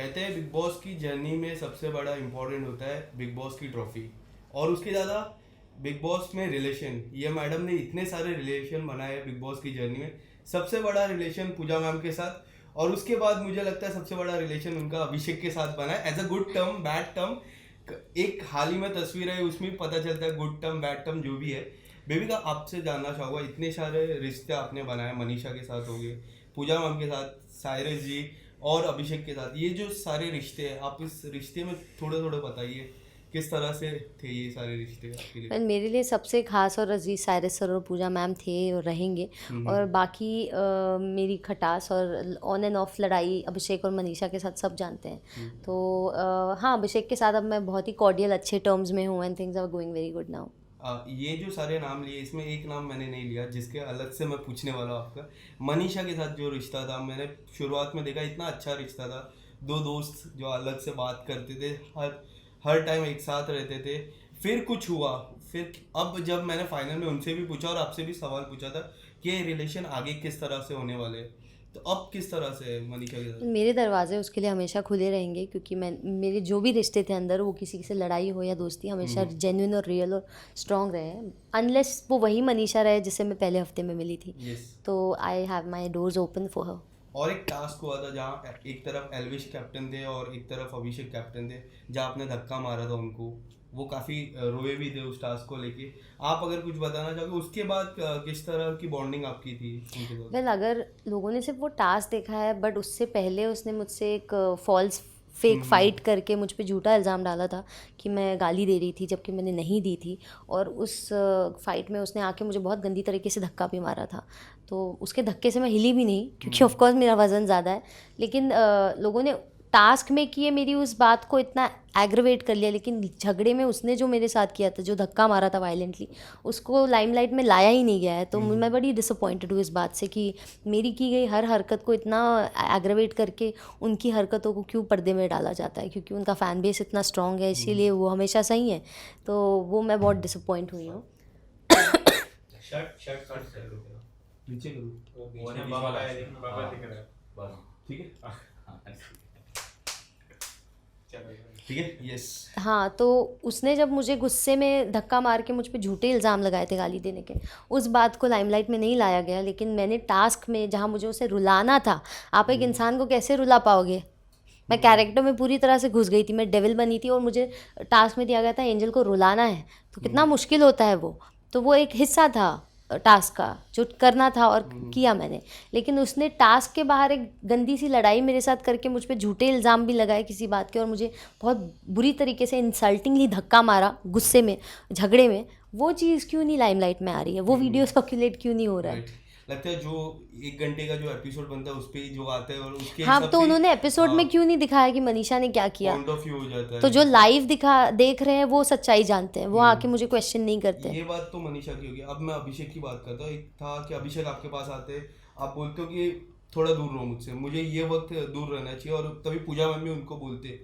कहते हैं big boss की जर्नी में सबसे बड़ा इम्पोर्टेंट होता है बिग बॉस की ट्रॉफी, और उसके ज़्यादा बिग बॉस में रिलेशन। ये मैडम ने इतने सारे रिलेशन बनाए हैं बिग बॉस की जर्नी में। सबसे बड़ा रिलेशन पूजा मैम के साथ, और उसके बाद मुझे लगता है सबसे बड़ा रिलेशन उनका अभिषेक के साथ बना है। As a good term bad term, एक हाल ही में तस्वीर है उसमें भी पता चलता है गुड टर्म बैड टर्म जो भी है। बेबी का आपसे जानना चाहूँगा, इतने सारे रिश्ते आपने बनाए, मनीषा के साथ हो गए, पूजा मैम के साथ, साइरस जी और अभिषेक के साथ, ये जो सारे रिश्ते हैं, आप इस रिश्ते में थोड़े थोड़े बताइए किस तरह से थे ये सारे रिश्ते आपके लिए। मेरे लिए सबसे खास और अजीज साइरस सर और पूजा मैम थे और रहेंगे। और बाकी मेरी खटास और ऑन एंड ऑफ लड़ाई अभिषेक और मनीषा के साथ सब जानते हैं। तो हाँ, अभिषेक के साथ अब मैं बहुत ही कॉर्डियल अच्छे टर्म्स में हूँ and things are going very good now. ये जो सारे नाम लिए, इसमें एक नाम मैंने नहीं लिया जिसके अलग से मैं पूछने वाला हूँ आपका। मनीषा के साथ जो रिश्ता था, मैंने शुरुआत में देखा इतना अच्छा रिश्ता था, दो दोस्त जो अलग से बात करते थे, हर हर टाइम एक साथ रहते थे। फिर कुछ हुआ, फिर अब जब मैंने फाइनल में उनसे भी पूछा और आपसे भी सवाल पूछा था कि ये रिलेशन आगे किस तरह से होने वाले हैं, तो अब किस तरह से है मनीषा के साथ? मेरे दरवाजे उसके लिए हमेशा खुले रहेंगे, क्योंकि मैं मेरे जो भी रिश्ते थे अंदर, वो किसी से लड़ाई हो या दोस्ती, हमेशा जेन्युइन और रियल और स्ट्रांग रहे हैं। अनलेस वो वही मनीषा रहे जिससे मैं पहले हफ्ते में मिली थी। तो I have my doors open for her. और एक टास्क हुआ था जहाँ एक तरफ एल्विश कैप्टन थे और एक तरफ अभिषेक कैप्टन थे, जहाँ आपने धक्का मारा था उनको, वो काफ़ी रोए भी थे उस टास्क को लेके। आप अगर कुछ बताना चाहोगे उसके बाद किस तरह की बॉन्डिंग आपकी थी उनके साथ? वेल, अगर लोगों ने सिर्फ वो टास्क देखा है, बट उससे पहले उसने मुझसे एक फॉल्स फेक फाइट करके मुझ पे झूठा इल्ज़ाम डाला था कि मैं गाली दे रही थी, जबकि मैंने नहीं दी थी। और उस फाइट में उसने आके मुझे बहुत गंदी तरीके से धक्का भी मारा था। तो उसके धक्के से मैं हिली भी नहीं, क्योंकि ऑफकोर्स मेरा वज़न ज़्यादा है। लेकिन लोगों ने टास्क में किए मेरी उस बात को इतना एग्रवेट कर लिया, लेकिन झगड़े में उसने जो मेरे साथ किया था, जो धक्का मारा था वायलेंटली, उसको लाइमलाइट में लाया ही नहीं गया है। तो मैं बड़ी डिसअपॉइंटेड हूँ इस बात से कि मेरी की गई हर हरकत को इतना एग्रवेट करके उनकी हरकतों को क्यों पर्दे में डाला जाता है, क्योंकि उनका फ़ैन बेस इतना स्ट्रॉन्ग है, इसीलिए वो हमेशा सही है। तो वो मैं बहुत डिसअपॉइंट हुई हूँ। शर्ट शर्ट कट से नीचे करूँ? वो ने बाबा बाबा दिख रहा है बस। ठीक है, ठीक है, यस। हाँ, तो उसने जब मुझे गुस्से में धक्का मार के मुझ पे झूठे इल्ज़ाम लगाए थे गाली देने के, उस बात को लाइमलाइट में नहीं लाया गया। लेकिन मैंने टास्क में जहाँ मुझे उसे रुलाना था, आप एक इंसान को कैसे रुला पाओगे? मैं कैरेक्टर में पूरी तरह से घुस गई थी, मैं डेविल बनी थी और मुझे टास्क में दिया गया था एंजल को रुलाना है। तो कितना मुश्किल होता है वो। तो वो एक हिस्सा था टास्क का जो करना था, और किया मैंने। लेकिन उसने टास्क के बाहर एक गंदी सी लड़ाई मेरे साथ करके मुझ पे झूठे इल्ज़ाम भी लगाए किसी बात के, और मुझे बहुत बुरी तरीके से इंसल्टिंगली धक्का मारा गुस्से में, झगड़े में। वो चीज़ क्यों नहीं लाइमलाइट में आ रही है? वो वीडियो सर्कुलेट क्यों नहीं हो रहा है? लगता है जो 1 घंटे का जो एपिसोड बनता है उस पे ही जो आता है और उसके हाँ, हिसाब तो से उन्होंने एपिसोड में क्यों नहीं दिखाया कि मनीषा ने क्या किया? पॉइंट ऑफ व्यू हो जाता है। तो जो लाइव देख रहे हैं वो सच्चाई जानते हैं, वो आके मुझे क्वेश्चन नहीं करते। ये बात तो मनीषा की होगी। अब मैं अभिषेक की बात करता हूँ। एक था कि अभिषेक आपके पास आते, आप बोलते हो कि थोड़ा दूर रहो मुझसे, मुझे ये वक्त दूर रहना चाहिए, और तभी पूजा मैम भी उनको बोलते।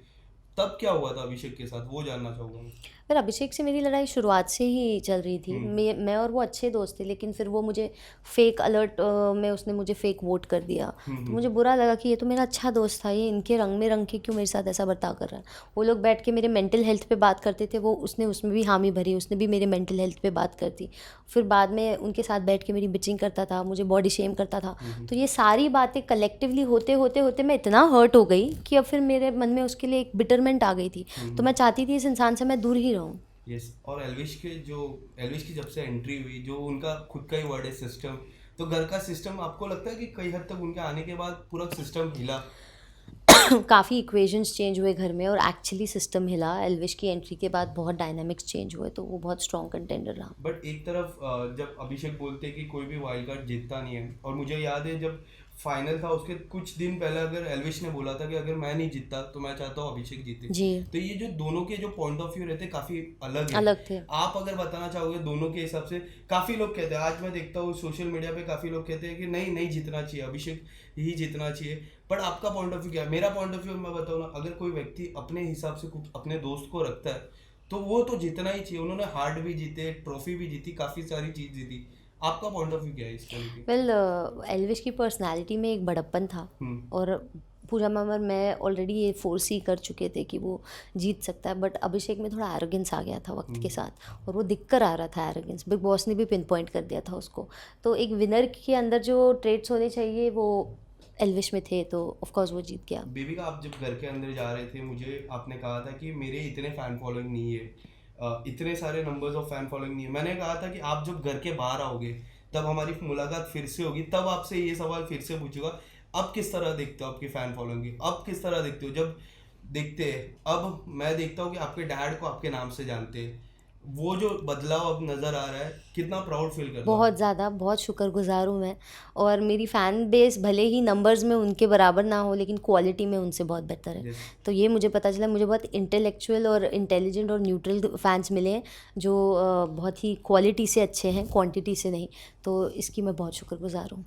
तब क्या हुआ था अभिषेक के साथ, वो जानना चाहूँगा मैं। पर अभिषेक से मेरी लड़ाई शुरुआत से ही चल रही थी। मैं और वो अच्छे दोस्त थे, लेकिन फिर वो मुझे फेक अलर्ट में उसने मुझे फेक वोट कर दिया। तो मुझे बुरा लगा कि ये तो मेरा अच्छा दोस्त था, ये इनके रंग में रंग के क्यों मेरे साथ ऐसा बर्ताव कर रहा है। वो लोग बैठ के मेरे मेंटल हेल्थ पे बात करते थे, वो उसने उसमें भी हामी भरी, उसने भी मेरे मेंटल हेल्थ पे बात कर दी। फिर बाद में उनके साथ बैठ के मेरी बिचिंग करता था, मुझे बॉडी शेम करता था। तो ये सारी बातें कलेक्टिवली होते होते होते मैं इतना हर्ट हो गई कि अब फिर मेरे मन में उसके लिए एक बिटरमेंट आ गई थी। तो मैं चाहती थी इस इंसान से मैं दूर ही रहूँ। यस। और एल्विश की जब से एंट्री हुई, जो उनका खुद का ही वर्ड है सिस्टम, तो घर का सिस्टम, आपको लगता है कि कई हद तक उनके आने के बाद पूरा सिस्टम हिला? काफ़ी इक्वेशंस चेंज हुए घर में और एक्चुअली सिस्टम हिला। एल्विश की एंट्री के बाद बहुत डायनामिक्स चेंज हुए, तो वो बहुत स्ट्रॉन्ग कंटेंडर रहा। बट एक तरफ जब अभिषेक बोलते कि कोई भी वाइल्ड कार्ड जीतता नहीं है, और मुझे याद है जब फाइनल था उसके कुछ दिन पहले अगर एल्विश ने बोला था कि अगर मैं नहीं जीतता तो मैं चाहता हूँ अभिषेक जीते। जी, तो ये जो दोनों के जो पॉइंट ऑफ व्यू रहते काफी अलग है। अलग थे। आप अगर बताना चाहोगे दोनों के हिसाब से? काफी लोग कहते हैं, आज मैं देखता हूँ सोशल मीडिया पे काफी लोग कहते हैं कि नहीं नहीं जीतना चाहिए, अभिषेक ही जीतना चाहिए। बट आपका पॉइंट ऑफ व्यू क्या है? मेरा पॉइंट ऑफ व्यू मैं बताऊँ ना, अगर कोई व्यक्ति अपने हिसाब से कुछ अपने दोस्त को रखता है तो वो तो जीतना ही चाहिए। उन्होंने हार्ट भी जीते, ट्रॉफी भी जीती, काफी सारी चीज जीती। आपका पॉइंट ऑफ व्यू क्या है इस तरह की? वेल, एल्विश की पर्सनालिटी में एक बड़प्पन था, और पूजा मैम और मैं ऑलरेडी ये फोर्स कर चुके थे कि वो जीत सकता है, बट अभिषेक में थोड़ा एरोगेंस आ गया था वक्त के साथ, और वो दिख कर आ रहा था एरोगेंस। बिग बॉस ने भी पिन पॉइंट कर दिया था उसको। तो एक विनर के अंदर जो ट्रेड्स होने चाहिए वो एल्विश में थे, तो ऑफ कोर्स वो जीत गया। बेबी का आप जब घर के अंदर जा रहे थे, मुझे आपने कहा था कि मेरे इतने फैन फॉलोइंग नहीं है, इतने सारे नंबर्स ऑफ फैन फॉलोइंग नहीं है। मैंने कहा था कि आप जब घर के बाहर आओगे तब हमारी मुलाकात फिर से होगी, तब आपसे ये सवाल फिर से पूछूंगा, अब किस तरह देखते हो आपकी फैन फॉलोइंग, अब किस तरह देखते हो जब देखते हैं। अब मैं देखता हूँ कि आपके डैड को आपके नाम से जानते हैं, वो जो बदलाव अब नज़र आ रहा है, कितना प्राउड फील करता हूँ। बहुत ज़्यादा, बहुत शुक्रगुजार हूँ मैं। और मेरी फ़ैन बेस भले ही नंबर्स में उनके बराबर ना हो, लेकिन क्वालिटी में उनसे बहुत बेहतर है। Yes. तो ये मुझे पता चला, मुझे बहुत इंटेलेक्चुअल और इंटेलिजेंट और न्यूट्रल फैंस मिले हैं जो बहुत ही क्वालिटी से अच्छे हैं, क्वांटिटी से नहीं। तो इसकी मैं बहुत शुक्रगुजार हूँ।